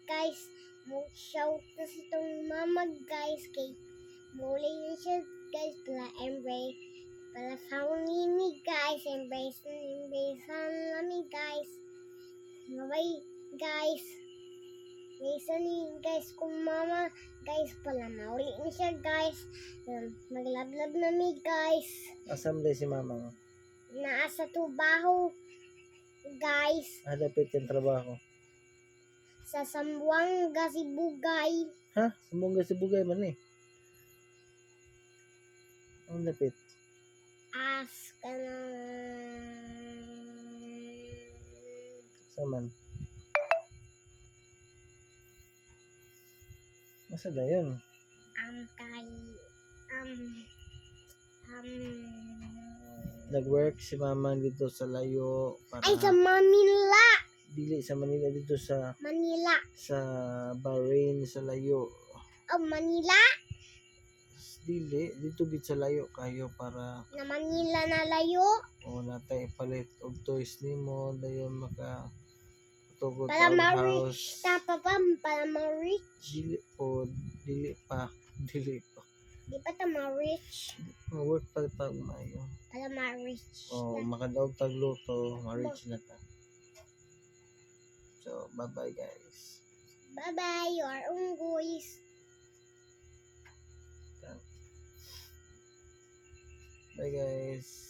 guys. Mag-shout na si itong mama guys. Kay muli na siya guys. Pala embrace. Pala family guys. Embrace namin guys. Bye guys. Listen guys kung mama guys pala mauli na siya guys. Maglablab na mi guys. Asam day si mama mo? Naa sa tubaho guys. Dapat yung trabaho. Sa Sambuanga Sibugay. Ha? Sumbong si Bugay man eh. Ang lapit. As ka na. Saman. Masa na yun? Kay Nag-work si mama dito sa layo. Para ay sa Manila. dili sa Manila dito sa Manila. Bahrain sa layo. Oh, Manila. Dili dito gid sa layo kayo para Na Manila na layo. natay palit og toys nimo dayon maka tugod Para sa ma-reach. house. Para ma-reach. Dili pa. Di pa ta ma-reach. Work pa pag maayo. Para ma-reach. Makadaog tag luto, ma-reach na ta. So, bye-bye guys. Bye-bye. You are unggoys. Bye guys.